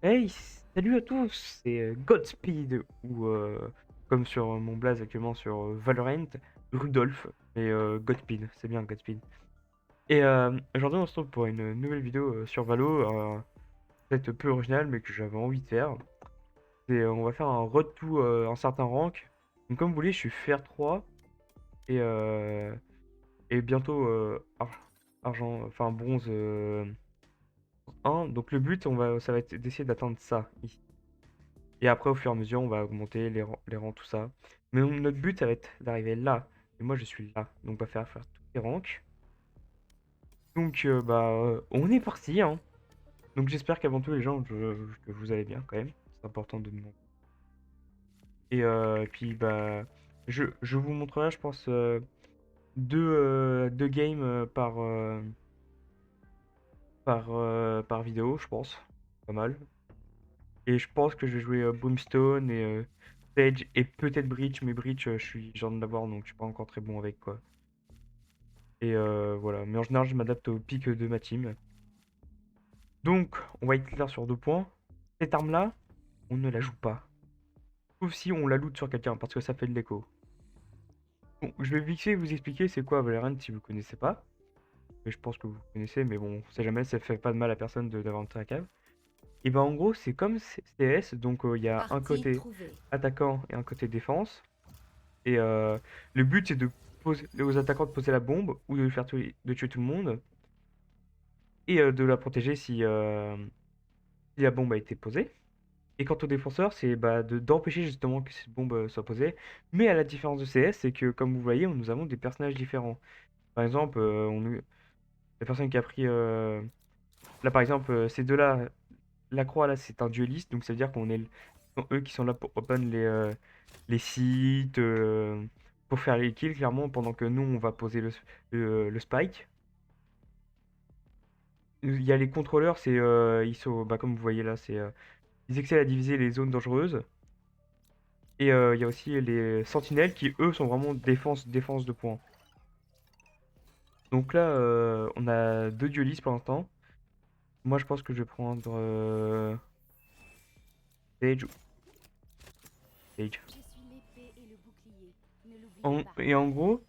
Hey, salut à tous, c'est Godspeed, ou comme sur mon blaze actuellement sur Valorant, Rudolph, mais Godspeed, c'est bien Godspeed. Et aujourd'hui on se retrouve pour une nouvelle vidéo sur Valo, peut-être peu originale mais que j'avais envie de faire. On va faire un road to un certain rank. Donc comme vous voulez, je suis FR3 et, et bientôt argent, enfin bronze 1. Donc le but, ça va être d'essayer d'atteindre ça ici. Et après, au fur et à mesure, on va augmenter les rangs, tout ça. Mais notre but, ça va être d'arriver là. Et moi, je suis là. Donc, on va faire tous les ranks. Donc, on est parti, hein. Donc, j'espère qu'avant tout, les gens, que vous allez bien quand même. C'est important de demander. Et puis, je vous montrerai, je pense, deux games par vidéo, je pense. Pas mal. Et je pense que je vais jouer Brimstone et Sage et peut-être Breach, mais Breach, je viens de l'avoir donc je suis pas encore très bon avec quoi. Et voilà, mais en général, je m'adapte au pic de ma team. Donc, on va être clair sur 2 points. Cette arme-là, on ne la joue pas. Sauf si on la loot sur quelqu'un, parce que ça fait de l'écho. Bon, je vais vite fait vous expliquer c'est quoi Valorant si vous connaissez pas. Mais je pense que vous connaissez, mais bon, on sait jamais, ça fait pas de mal à personne d'avoir une track. Et ben en gros, c'est comme CS, donc il y a un Partie côté trouvée. attaquant et un côté défense. Et le but, c'est de poser aux attaquants de poser la bombe ou de de tuer tout le monde et de la protéger si la bombe a été posée. Et quant aux défenseurs, c'est d'empêcher justement que cette bombe soit posée. Mais à la différence de CS, c'est que comme vous voyez, nous avons des personnages différents. Par exemple, la personne qui a pris là par exemple ces deux-là, la croix là, c'est un dueliste, donc ça veut dire sont eux qui sont là pour open les sites, pour faire les kills clairement, pendant que nous on va poser le spike. Il y a les contrôleurs, ils sont, comme vous voyez là, ils excellent à diviser les zones dangereuses. Et il y a aussi les sentinelles qui eux sont vraiment défense de points. Donc là, on a deux duelistes pour l'instant. Moi je pense que je vais prendre Sage. Sage. Je suis l'épée et le bouclier. Ne l'oubliez pas. Et en gros,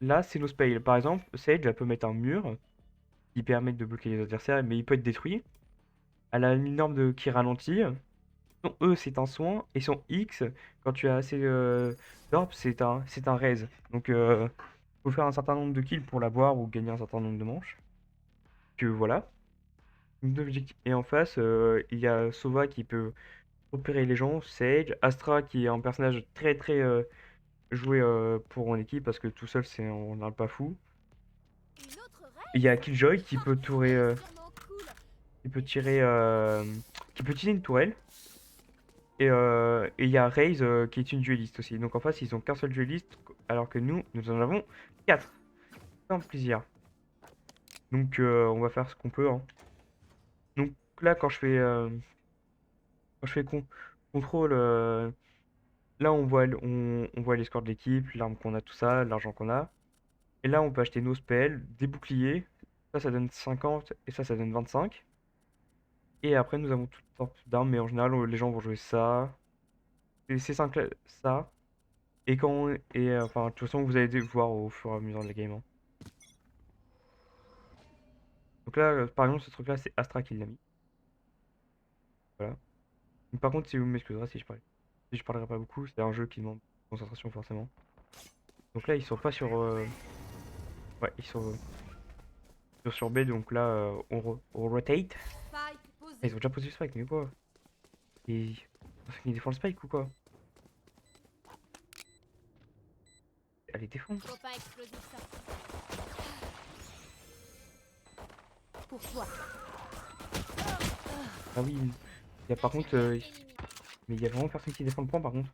là c'est nos spells. Par exemple, Sage elle peut mettre un mur qui permet de bloquer les adversaires, mais il peut être détruit. Elle a une norme qui ralentit. Son E, c'est un soin. Et son X, quand tu as assez d'orbes, c'est un raise. Donc, faut faire un certain nombre de kills pour l'avoir ou gagner un certain nombre de manches. Que voilà. Et en face, il y a Sova qui peut opérer les gens. Sage. Astra qui est un personnage très très joué pour en équipe parce que tout seul, on n'a pas fou. Une autre Il y a race. Killjoy qui peut tourer, Parfait, sûrement cool. qui peut tirer, qui peut tirer une tourelle. Et il y a Raze qui est une dueliste aussi. Donc en face, ils ont qu'un seul dueliste, alors que nous en avons 4. C'est un plaisir. Donc on va faire ce qu'on peut, hein. Donc là, quand je fais contrôle, là on voit les scores de l'équipe, l'arme qu'on a, tout ça, l'argent qu'on a. Et là, on peut acheter nos spells, des boucliers. Ça donne 50 et ça donne 25. Et après, nous avons toutes sortes d'armes, mais en général, les gens vont jouer ça. Et ces 5 là, ça. Enfin, de toute façon, vous allez voir au fur et à mesure de la game, hein. Donc là, par exemple, ce truc-là, c'est Astra qui l'a mis. Voilà. Donc, par contre, si vous m'excuserez si je parlerai pas beaucoup, c'est un jeu qui demande concentration forcément. Donc là, ils sont pas sur. Ouais, ils sont sur B, donc là, on rotate. Spike Ah, ils posé. ont déjà posé le spike, mais quoi? Ils... Ils défendent le spike ou quoi? Allez, défendre. Copain explosif sorti. Pour toi. Ah oui, il y a par contre. Ingénieur éliminé. Mais il y a vraiment personne qui défend le point par contre.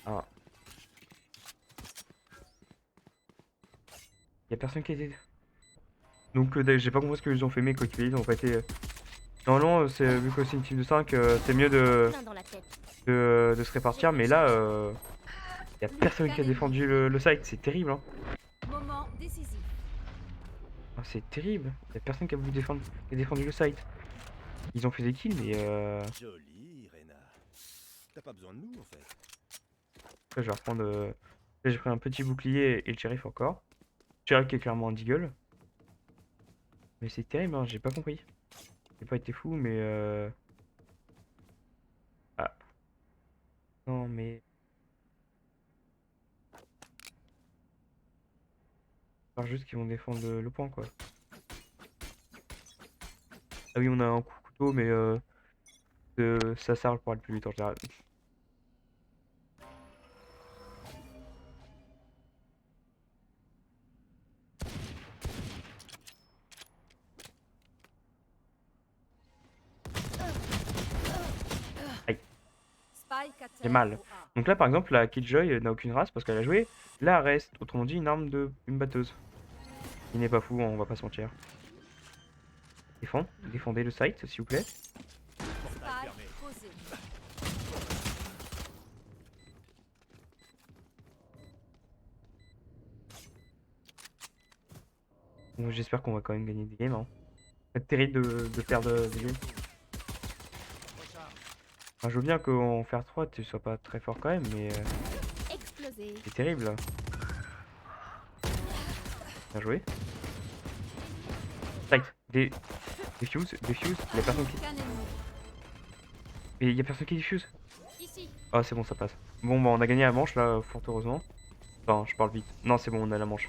Ah, il y a personne qui a été. Donc j'ai pas compris ce qu'ils ont fait mes coéquipiers, ils ont pas été. Normalement, vu que c'est une team de 5, c'est mieux Plein dans la tête. de se J'ai répartir, mais touché là, un. y a Plus personne qu'un qui a ennemi. défendu le site, c'est terrible, hein. Moment décisif. Ah, c'est terrible. Y a personne qui a voulu défendre, qui a défendu le site. Ils ont fait des kills, mais Joli, Rena. T'as pas besoin de nous, en fait. là, je vais reprendre. Là, j'ai pris un petit bouclier et le shérif encore. Shérif qui est clairement un deagle. Mais c'est terrible, hein, j'ai pas compris. J'ai pas été fou, mais ah, non, mais. Enfin, juste qu'ils vont défendre le point, quoi. Ah oui, on a un couteau, mais ça sert pour aller plus vite en général. Aïe, Spike à j'ai terre mal. au A. Donc là, par exemple, la Killjoy n'a aucune race parce qu'elle a joué. Là, elle reste, autrement dit, une batteuse. Il n'est pas fou, on va pas se mentir. Défendez le site, s'il vous plaît. Portail fermé. Spike posé. Bon, j'espère qu'on va quand même gagner des games, hein. C'est terrible de perdre des games. Enfin, je veux bien qu'en faire 3, tu sois pas très fort quand même, mais Explosé. c'est terrible là. Bien joué. Site, défuse, il y a personne qui. Aucun ennemi. Mais il y a personne qui diffuse. Ici. Ah, c'est bon, ça passe. Bon, bah, on a gagné la manche là, fort heureusement. Enfin, je parle vite. Non, c'est bon, on a la manche.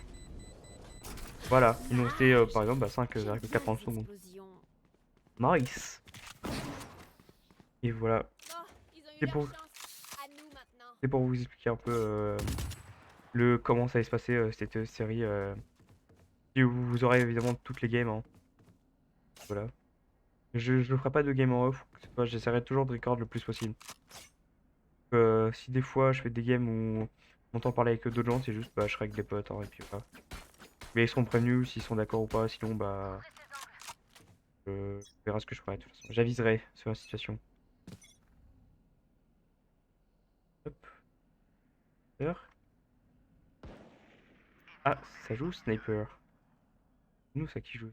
Voilà, il nous restait par exemple bah, 5,4 secondes. Explosion. Nice. Et voilà, Oh, ils ont eu c'est leur pour, chance. À nous maintenant. c'est pour vous expliquer un peu comment ça allait se passer cette série. Et vous aurez évidemment toutes les games, hein. Voilà. Je ne ferai pas de game en off, j'essaierai toujours de record le plus possible. Si des fois je fais des games où on entend parler avec d'autres gens, c'est juste bah je serai avec des potes, hein, et puis voilà. Mais ils seront prévenus s'ils sont d'accord ou pas, sinon bah je verrai ce que je ferai de toute façon. J'aviserai sur la situation. Hop. Sniper. Ah, ça joue sniper. Nous ça qui joue.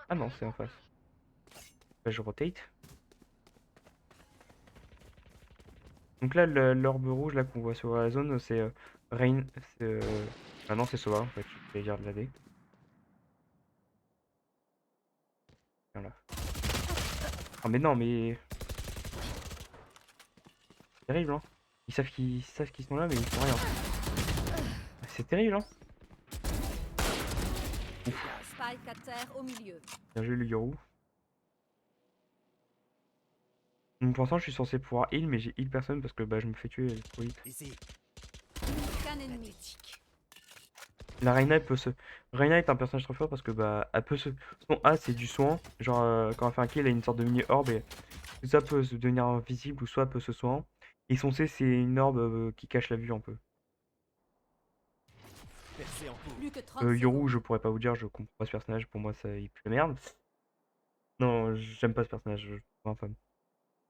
Ah non, c'est en face. Là, je rotate. Donc là, l'orbe rouge là qu'on voit sur la zone, c'est Rain. Ah non, c'est Sova en fait. Je vais dire de l'AD. Viens là. Ah mais non, mais c'est terrible, hein. Ils savent qu'ils sont là, mais ils font rien. C'est terrible, hein. Spike à terre au milieu. Bien joué le Yoru. Donc pour l'instant, je suis censé pouvoir heal, mais j'ai heal personne parce que bah je me fais tuer trop vite. Ici. Aucun ennemi. La Reyna, Reyna est un personnage trop fort parce que bah elle peut se. Son A c'est du soin. Genre quand elle fait un kill, elle a une sorte de mini orbe et ça peut se devenir invisible ou soit elle peut se soin. Et son C c'est une orbe qui cache la vue un peu. Percé en cours. Plus que 30 Yoru, secondes. je pourrais pas vous dire, je comprends pas ce personnage, pour moi ça il pue la merde. Non, j'aime pas ce personnage, je suis pas un fan.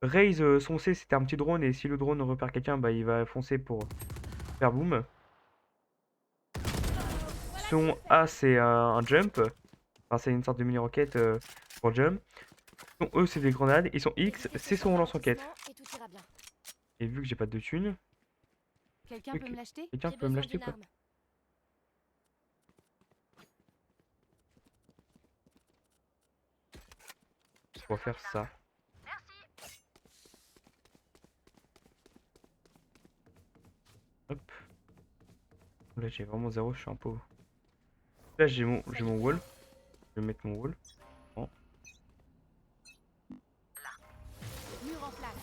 Raze, son C c'était un petit drone et si le drone repère quelqu'un, bah il va foncer pour faire boom. Son A c'est un jump, enfin c'est une sorte de mini-roquette pour jump. Son E c'est des grenades et son X c'est son lance-roquette. Et tout ira bien. Et vu que j'ai pas de thunes, Quelqu'un Ok. peut me l'acheter? quelqu'un J'ai peut me besoin l'acheter ou d'une pas? arme. On va faire ça. Hop. Là j'ai vraiment zéro, je suis un pauvre. Là j'ai mon wall. Je vais mettre mon wall. Bon. Mur en place.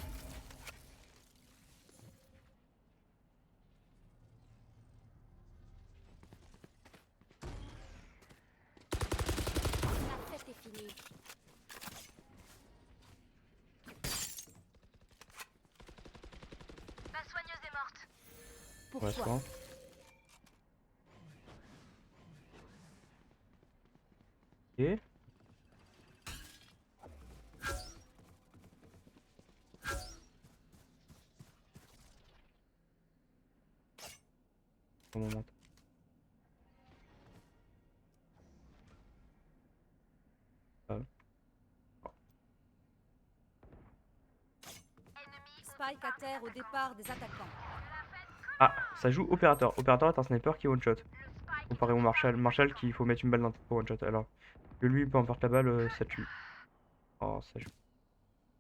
La fête est finie. Pour On va se voir. toi. Ok. Pour mon mental. Spike à terre au départ des attaquants. Ah, ça joue opérateur. Opérateur est un sniper qui one-shot. Comparé au Marshall. Marshall qu'il faut mettre une balle dans la tête pour one-shot. Alors que lui, peu importe la balle, ça tue. Oh, ça joue.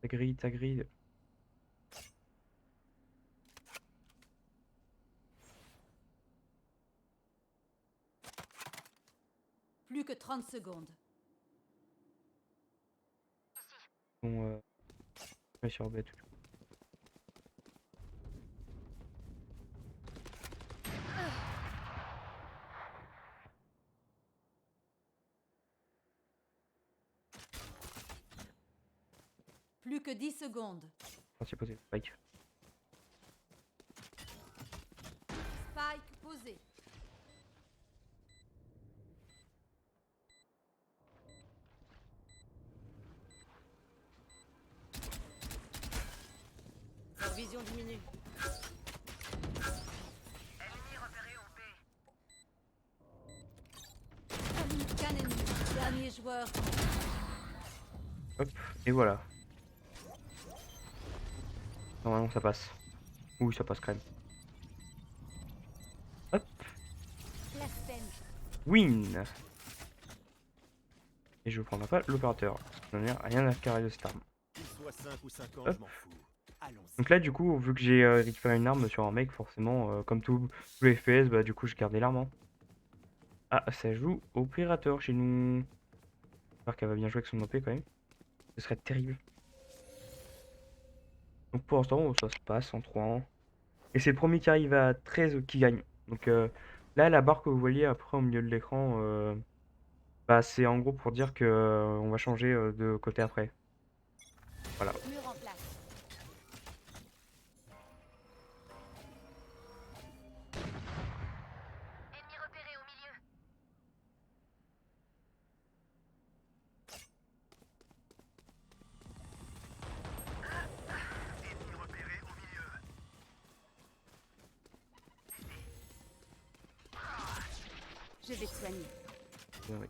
Ça grille, ça grille. Plus que 30 secondes. Bon, je vais sur B. Plus que 10 secondes. Principauté, Spike. Spike posé. Leur vision diminue. Qu'un ennemi. Dernier joueur. Hop, et voilà. Normalement ça passe. Oui, ça passe quand même. Hop, Blasphème. win. Et je prendrai pas l'opérateur. Parce que j'en ai rien à carrer de cette arme. Qu'il soit 5 ou 50, Hop. je m'en fous. Allons-y. Donc là du coup, vu que j'ai récupéré une arme sur un mec, forcément, comme tous les FPS, bah du coup j'ai gardé l'arme. Hein. Ah, ça joue opérateur chez nous. J'espère qu'elle va bien jouer avec son OP quand même. Ce serait terrible. Donc pour l'instant, ça se passe en 3-1. Et c'est le premier qui arrive à 13 qui gagne. Donc là, la barre que vous voyez après au milieu de l'écran, bah, c'est en gros pour dire que on va changer de côté après. Voilà. Mur en place. Ennemi repéré au milieu. Je vais te soigner. Ouais.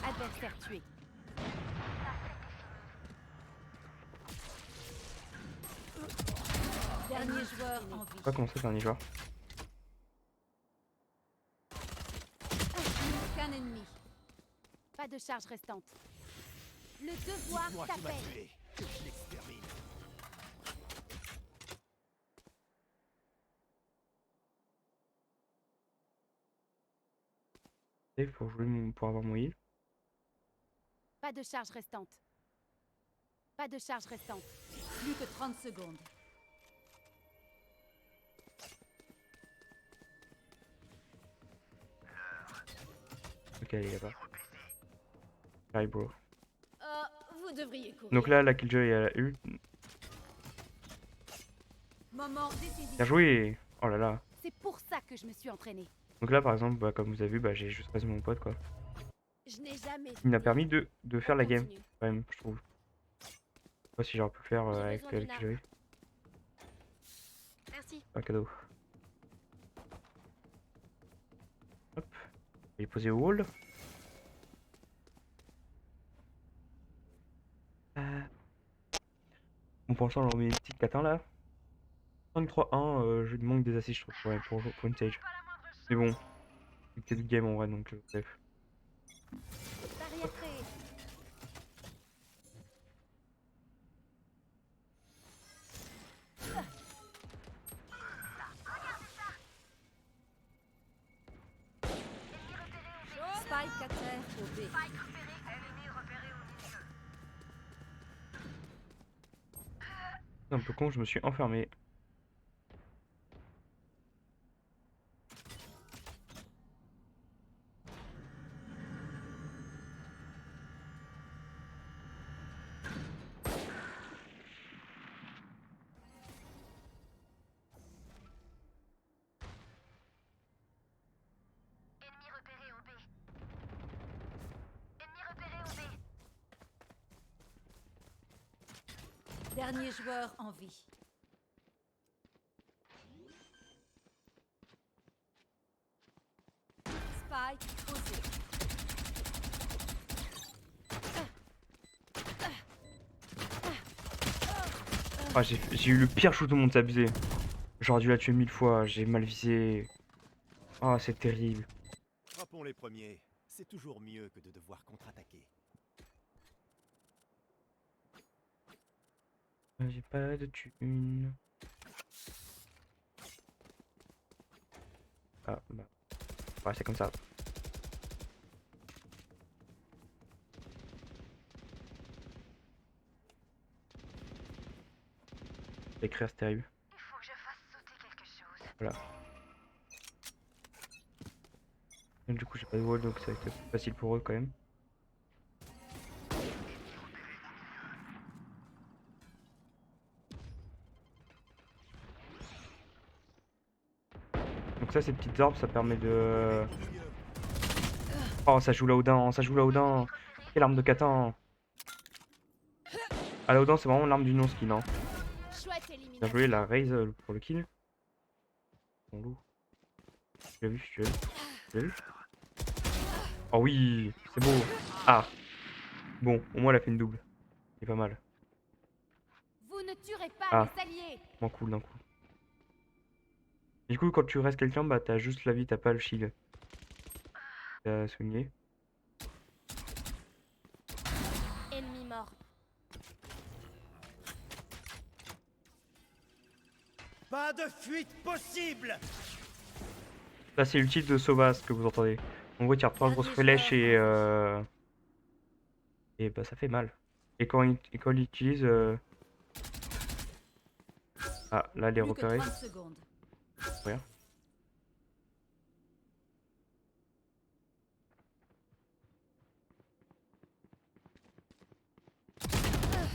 Adversaire tué. Dernier joueur en vie. Pas commencer dernier joueur. Qu'un ennemi. Pas de charge restante. Le devoir Moi qui m'a t'appelle. tué, que je l'extermine. Et pour jouer pour avoir mon heal. Pas de charge restante. Pas de charge restante. Plus que 30 secondes. Ok, allez, là-bas. Allez, bro. Vous devriez courir. Donc là, la Killjoy elle a ult. Moment décisif. Bien joué. Oh là là. C'est pour ça que je me suis entraînée. Donc là, par exemple, bah, comme vous avez vu, bah, j'ai juste passé mon pote, quoi. Je n'ai jamais. Il m'a permis de faire la game, Continue. quand même, je trouve. Je sais pas si j'aurais pu le faire J'ai avec besoin la d'une Killjoy. Merci. Un cadeau. Hop. Il est posé au wall. Bon, pour l'instant, on met une petite catin là. 5-3-1, je lui manque des assists, je trouve, ouais, pour une stage. Mais bon, c'est du game en vrai, donc bref. Barrière créée. Spike à terre au B. C'est un peu con, je me suis enfermé. Ennemi repéré au B. Ennemi repéré au B. Dernier joueur en vie. Spike posé. Ah, j'ai eu le pire shoot au monde, c'est abusé. J'aurais dû la tuer 1000 fois, j'ai mal visé. Ah, c'est terrible. Frappons les premiers. C'est toujours mieux que de devoir contre-attaquer. J'ai pas de thune. Ah, bah. Ouais, c'est comme ça. Écrire, c'est terrible. Il faut que je fasse sauter quelque chose. Voilà. Et du coup, j'ai pas de wall, donc ça va être plus facile pour eux quand même. Donc ça, ces petites orbes, ça permet de... Oh, ça joue Laodin, ça joue Laodin. Quelle arme de catin. Ah, Laodin, c'est vraiment l'arme du non-skin, hein. Chouette Bien élimination. joué, la raise pour le kill. Bon loup. Tu l'as vu, tu l'as vu, tu l'as vu. Oh oui, c'est beau. Ah, bon, au moins elle a fait une double. C'est pas mal. Vous ne tuerez pas Ah. mes alliés. Moins cool d'un coup. Du coup, quand tu restes quelqu'un, bah t'as juste la vie, t'as pas le shield. T'as soigné. Ennemi mort. Pas de fuite possible! Là, c'est l'ultime de Sova, ce que vous entendez. On voit qu'il y a 3 grosses flèches et bah ça fait mal. Et quand il utilise... Ah, là, elle est Plus que repérée. 30 secondes. Rien.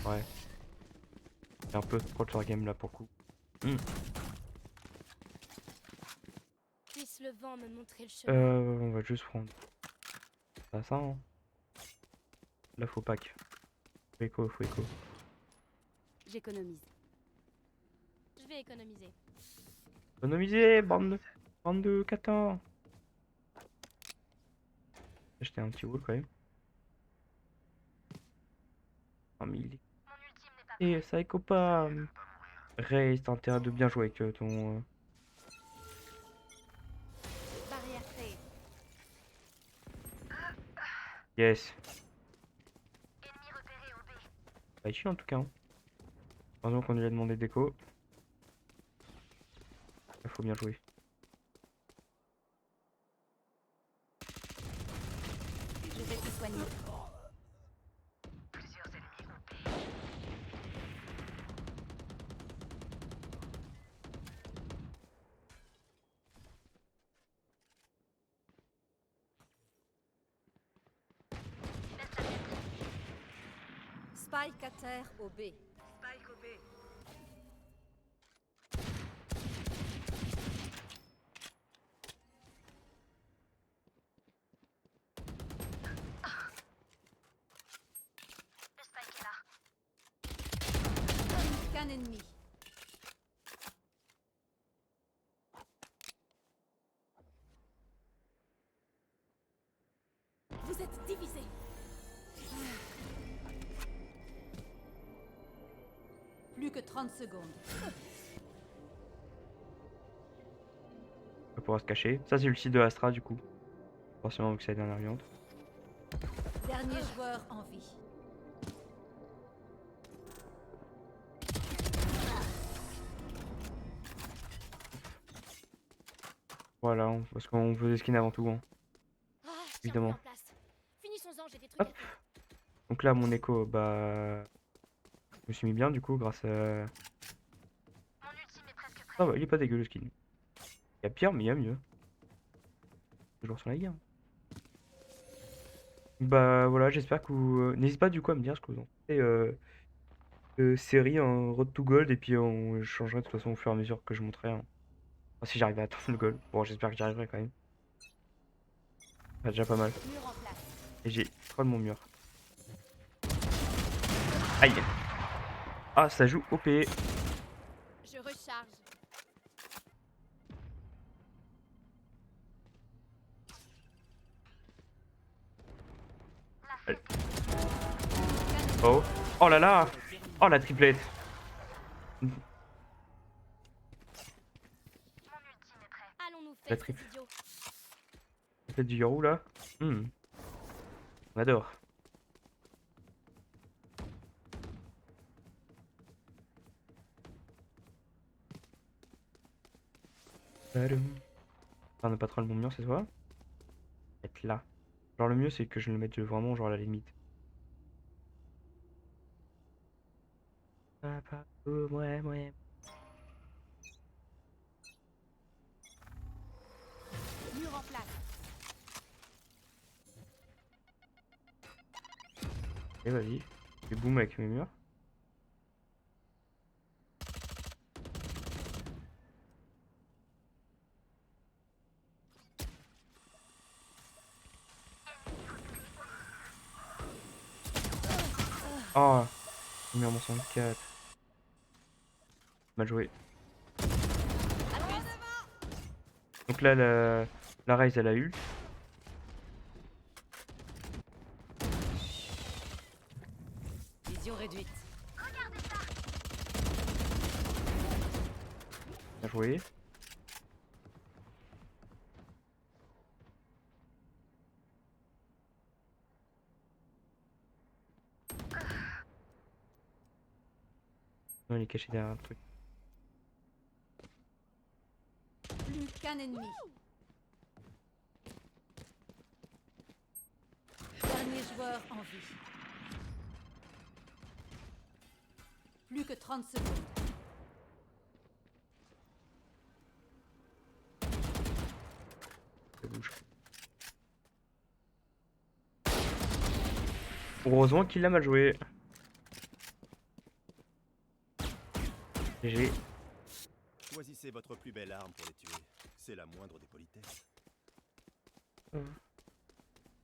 Ouais. C'est un peu trop de faire game là pour le coup. Puisse le vent me montrer le chemin. On va juste prendre ça, hein. Là, faut pack. Faut écho, faut écho. J'économise. Je vais économiser. Économiser, bande de catins. Acheter un petit wall quand même. Ah, mais il est... Et ça écho pas. Ray, t'as intérêt de bien jouer avec ton... Barrière créée. Yes. Ennemi repéré au B. Pas utile en tout cas. Hein. Heureusement qu'on lui a demandé d'écho. Il faut bien jouer. Je vais te soigner. Plusieurs ennemis au B. Spike à terre au B. Spike au B. Le spike est là. Qu'un ennemi. Vous êtes divisés. Plus que 30 secondes. On va pouvoir se cacher. Ça, c'est l'ultime de Astra du coup. Forcément, vu que c'est la dernière viande. Dernier joueur en vie. Voilà, parce qu'on veut des skins avant tout. Hein. Ah, Évidemment. en place. Finissons-en, j'ai des trucs Hop. à faire. Donc là, mon écho, bah... Je me suis mis bien du coup grâce à... Mon ultime est presque prêt. Ah bah, il est pas dégueu le skin. Il y a pire, mais il y a mieux. Toujours sur la guerre. Bah voilà, j'espère que vous... N'hésitez pas du coup à me dire ce que vous en pensez. Série en Road to Gold et puis on changerait de toute façon au fur et à mesure que je montrerai. Hein. Enfin, si j'arrive à atteindre le goal. Bon, j'espère que j'y arriverai quand même. C'est déjà pas mal. Mur en place. Et j'ai troll mon mur. Aïe. Ah, ça joue OP. Je recharge. Oh. Oh là là. Oh la triplette. Mon ultime est prêt. Allons-nous La faire ces triple. idiots. Ça fait du Yorou là. On adore. Tadam. Ah, on n'a pas trop le bon mur cette fois. Être là. Genre le mieux c'est que je le mette vraiment genre à la limite. Ouais, ouais. Mur en place. Et vas-y. Je boum avec mes murs. Oh, le mur mon 64. Mal joué. Donc là, la Raze elle a ult. Vision réduite. Bien joué. Non, il est caché derrière un truc. Plus qu'un ennemi. Dernier joueur en vie. Plus que 30 secondes. Ça bouge. Heureusement qu'il a mal joué. GG. Choisissez votre plus belle arme pour les tuer. C'est la moindre des politesses.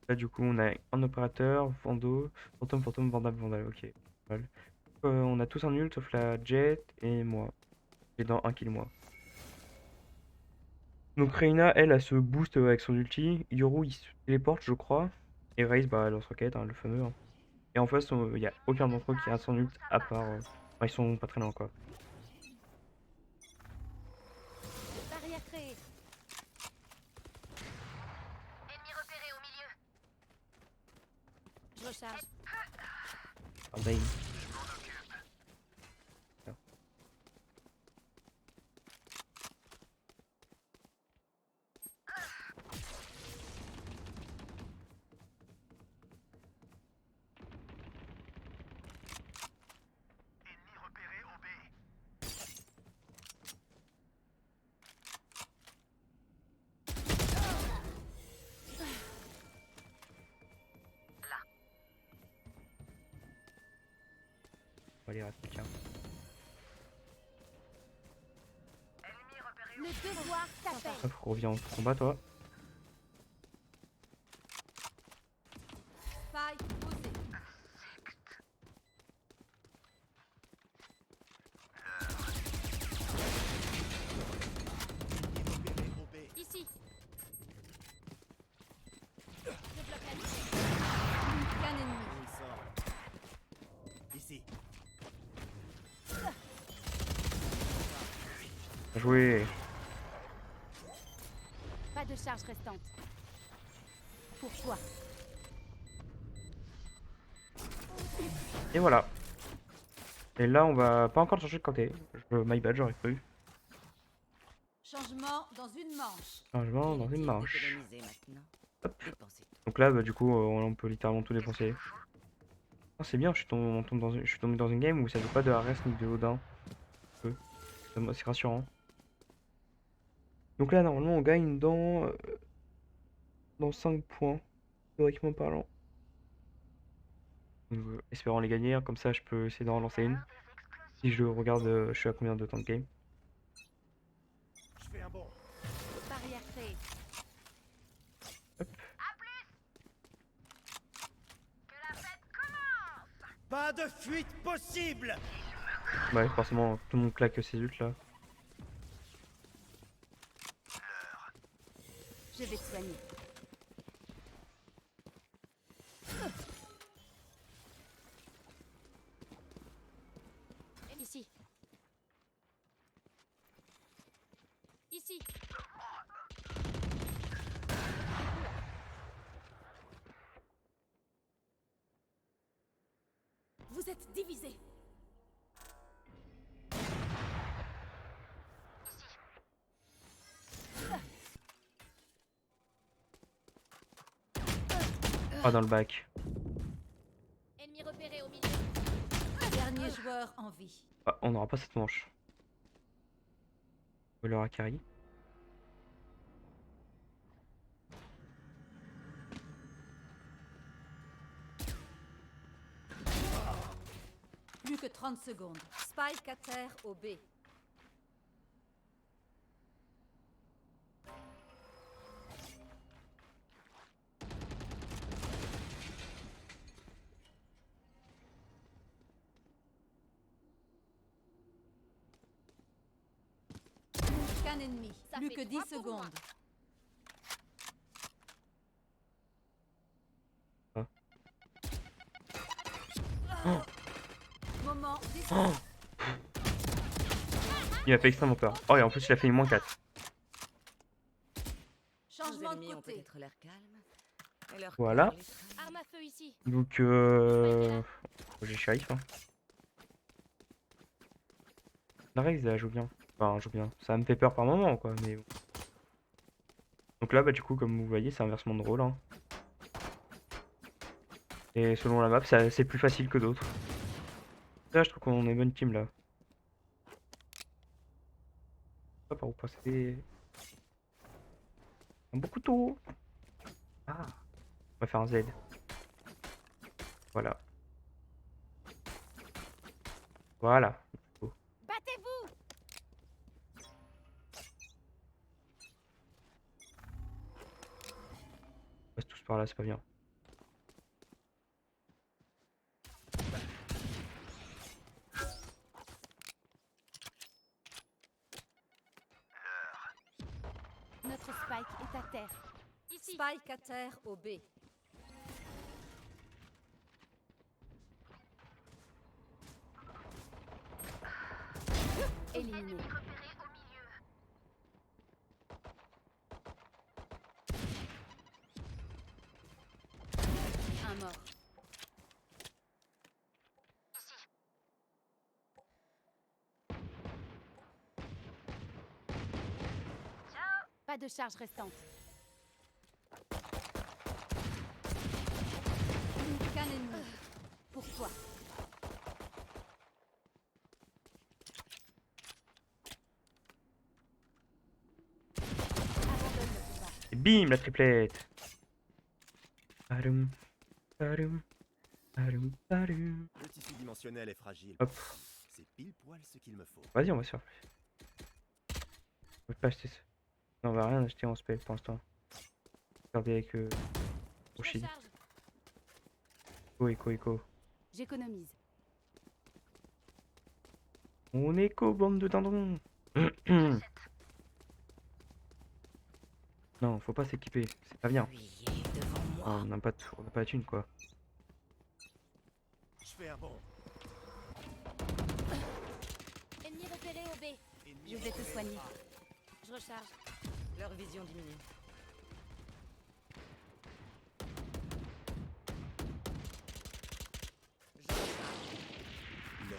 Là, du coup, on a un opérateur, Vando, Fantôme, Vandal. Ok. Pas mal. On a tous un ult sauf la Jet et moi. J'ai dans un kill moi. Donc Reina, elle, a ce boost avec son ulti. Yoru, il se téléporte, je crois. Et Raze, bah, lance-roquette, hein, le fameux. Hein. Et en face, il y a aucun d'entre eux qui a son ult à part. Enfin, ils sont pas très loin, quoi. Barrière créée. Ennemi repéré au milieu. Je recharge. Ah, bah, on va aller rester tiens. Le devoir t'appelle. Hop, reviens en combat, toi. Faille posée. Repéré au B. Ici. Je bloque la ligne. Plus qu'un ennemi. On le sent. Ici. Bien joué. Pas de charge restante. Pour toi. Et voilà. Et là, on va pas encore changer de côté. My bad, j'aurais cru. Changement dans une manche. Changement dans une manche. Économisez maintenant. Hop. Dépensez tout. Donc là, bah, du coup, on peut littéralement tout défoncer. Ah, c'est bien, je suis tombé dans une game où ça veut pas de Ares ni de Odin. C'est rassurant. Donc là, normalement, on gagne dans 5 points, théoriquement parlant. Donc, espérons les gagner, hein, comme ça je peux essayer d'en relancer une. Si je regarde, je suis à combien de temps de game. Je fais un bond. Barrière créée. Que la fête commence. Pas de fuite possible. Ouais, forcément, tout le monde claque ses ults là. Je vais te soigner. Ici. êtes divisés. Ah, dans le bac. Ennemi repéré au milieu. Dernier joueur en vie. Ah, on n'aura pas cette manche. Voleur à carry. Plus que 30 secondes. Spike à terre au B. Qu'un ennemi. Plus que 10 secondes. Oh. Moment Oh. Il m'a fait extrêmement peur. Oh, et en plus, il a fait une -4. Changement de Ennemis ont côté. peut-être l'air calmes, mais leur Voilà. cœur les trahit. Arme à feu ici. Donc, j'ai shérif. Hein. La Rex, elle joue bien. Enfin, elle joue bien. Ça me fait peur par moment, quoi. Mais bon. Donc là, bah, du coup, comme vous voyez, c'est inversement de rôle. Hein. Et selon la map, c'est plus facile que d'autres. Là, je trouve qu'on est bonne team là. Pas par où passer. Un beau couteau. Ah. On va faire un Z. Voilà. Voilà. Oh. Battez-vous. On passe tous par là, c'est pas bien. Notre Spike est à terre. Ici. Spike à terre au B. Éliminé. Ennemi repéré au milieu. Un mort. Pas de charge restante. Qu'un ennemi. Pourquoi? Abandonne le combat. Et bim, la triplette. Alum, alum, alum, alum. Le tissu dimensionnel est fragile. Hop. C'est pile poil ce qu'il me faut. Vas-y, on va se faire. On va pas acheter ça. Non, on va rien acheter en spell pour l'instant. Regardez avec Je Oshi. recharge. Echo. J'économise. On écho, bande de dindons. Non, faut pas s'équiper, c'est pas bien. Appuyez devant moi. On n'a pas de thune quoi. Je fais un bond. Ennemi repéré au B. Ennemi Je vais te repéré. soigner. Je recharge. Leur vision diminue. Je recharge. Non.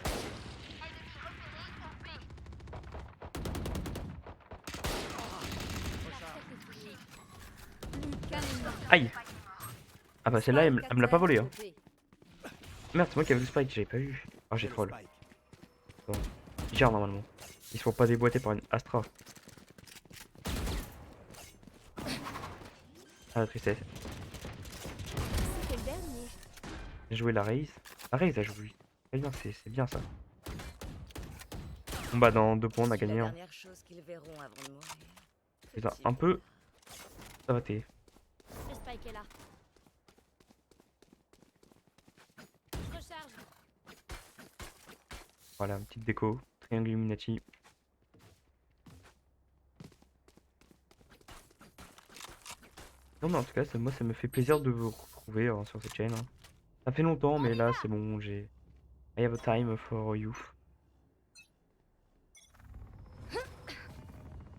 Ennemi repéré au B. La tête est touchée. Plus qu'un ennemi. Aïe. Ah bah celle-là, elle me l'a pas volé. Hein. Spike à terre Merde, c'est moi qui avais le spike, j'avais pas vu. Ah, j'ai Le troll. spike. Ils gèrent normalement. Ils se font pas déboîter par une Astra. Ah, la tristesse. au B. C'était le dernier. J'ai joué la Raze. La Raze a joué. Très bien, c'est bien ça. Bon bah dans 2 points on a Je suis gagné. la Hein. dernière chose qu'ils verront avant de mourir. C'est ça, Petit un peu. Ça va t'es. Le Spike est là. Je recharge. Voilà, une petite déco. Triangle Illuminati. Non mais en tout cas, moi ça me fait plaisir de vous retrouver sur cette chaîne. Hein. Ça fait longtemps mais là c'est bon, j'ai... I have a time for you.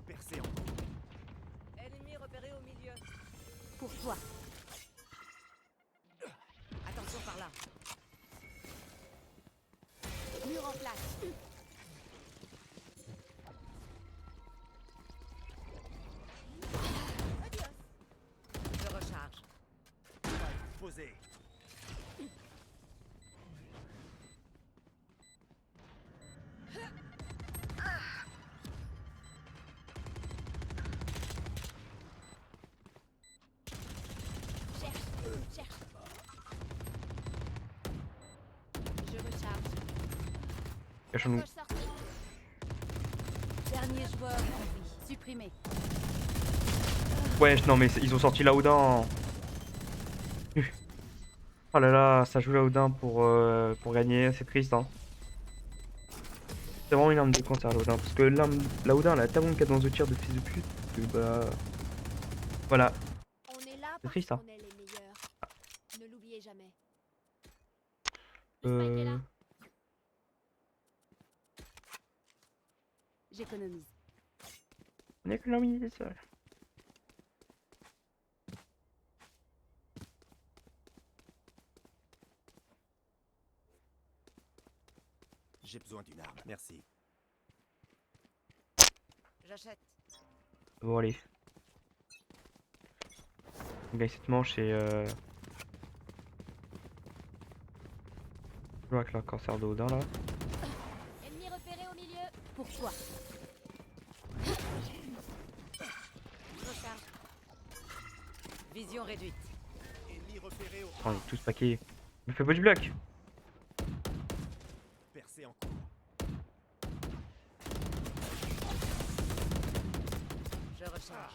Percé en Ennemi repéré au milieu. Pour toi. Attention par là. place. Je recharge. Posé. Je recharge. Cachons-nous. Poche sortie. Dernier joueur en vie. Supprimé. Wesh, non mais ils ont sorti Laodan. Oh là là, ça joue Laodan pour gagner, c'est triste hein. C'est vraiment une arme de cancer Laodan, parce que l'arme Laodan elle a tellement de cadence de tir de fils de pute que bah... Voilà, On est là c'est parce triste hein. qu'on est les meilleurs. Ne l'oubliez jamais. Le spike est là. Euh... J'économise. On est que là, oui, c'est ça. J'ai besoin d'une arme. Merci. J'achète. Bon allez. On gagne cette manche et je joue avec le cancer de Odin là. Ennemi repéré au milieu. Pour toi. Recharge. Vision réduite. Ennemi repéré au Oh, on est tous paquets. Me fais pas du bloc. percé en cours. Je recharge.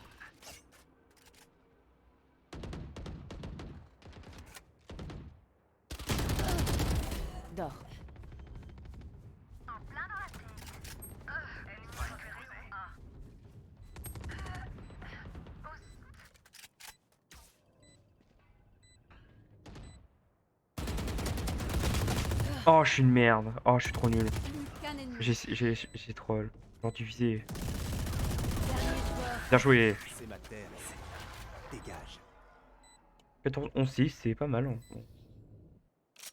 Dors. Oh, je suis une merde. Oh, je suis trop nul. Qu'un ennemi. J'ai troll. J'aurais dû viser. Dernier joueur. Bien joué. C'est ma terre ici. Dégage. 14, 11, 6, c'est pas mal. Hein. Bon.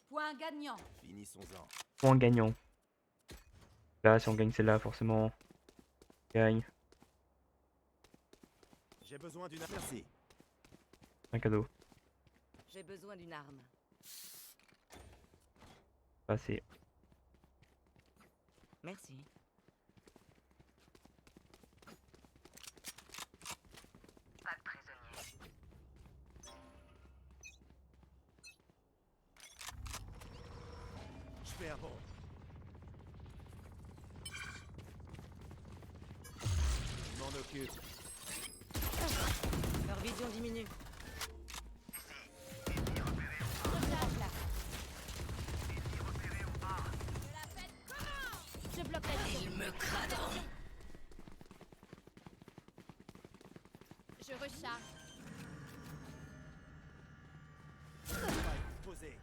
Point gagnant. Finissons-en. Point gagnant. Là, si on gagne celle-là, forcément. On gagne. J'ai besoin d'une arme. Merci. Un cadeau. J'ai besoin d'une arme. Passé. Merci. Je fais un bond. Je m'en occupe. Leur vision diminue. Recharge là. Je bloque la vision. Ils me craderont. Je recharge. Posé.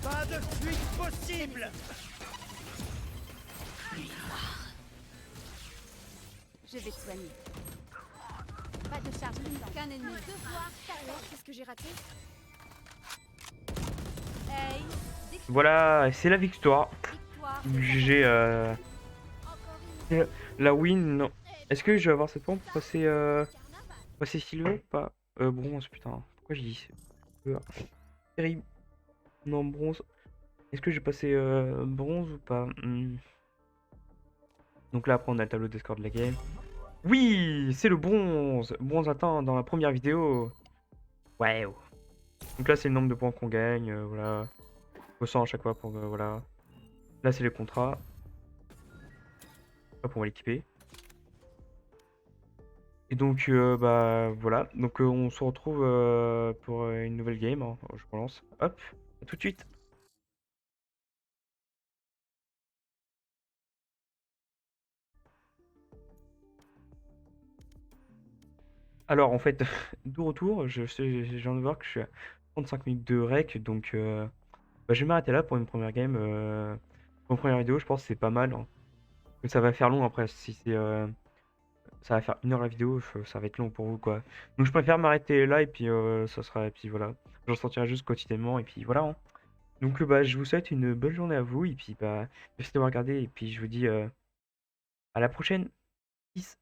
Pas de fuite possible. Je vais te soigner. Pas de charge luminante. Qu'un ennemi. Devoir carrière. Qu'est-ce que j'ai raté? Hey. Voilà, c'est la victoire. Victoire. GG. Encore une La win, non. Est-ce que je vais avoir cette pointe pour passer silver ou pas? Bronze, putain. Pourquoi j'ai dit silver? Terrible. Non, bronze. Est-ce que j'ai passé bronze ou pas? Donc là, après, on a le tableau des scores de la game. Oui, c'est le bronze. Bronze atteint dans la première vidéo. Wow. Donc là, c'est le nombre de points qu'on gagne. Voilà. 200 à chaque fois pour... voilà. Là, c'est les contrats. Hop, on va l'équiper. Et donc, bah voilà. Donc, on se retrouve pour une nouvelle game. Hein. Je relance. Hop, à tout de suite. Alors, en fait, de retour, je viens de voir que je suis à 35 minutes de rec. Donc, bah, je vais m'arrêter là pour une première game. Pour une première vidéo, je pense que c'est pas mal. Hein. Ça va faire long après si c'est ça va faire 1 heure la vidéo, ça va être long pour vous, quoi. Donc je préfère m'arrêter là et puis ça sera, et puis voilà. J'en sortirai juste quotidiennement et puis voilà, hein. Donc bah, je vous souhaite une bonne journée à vous et puis bah, merci d'avoir regardé et puis je vous dis à la prochaine. Peace.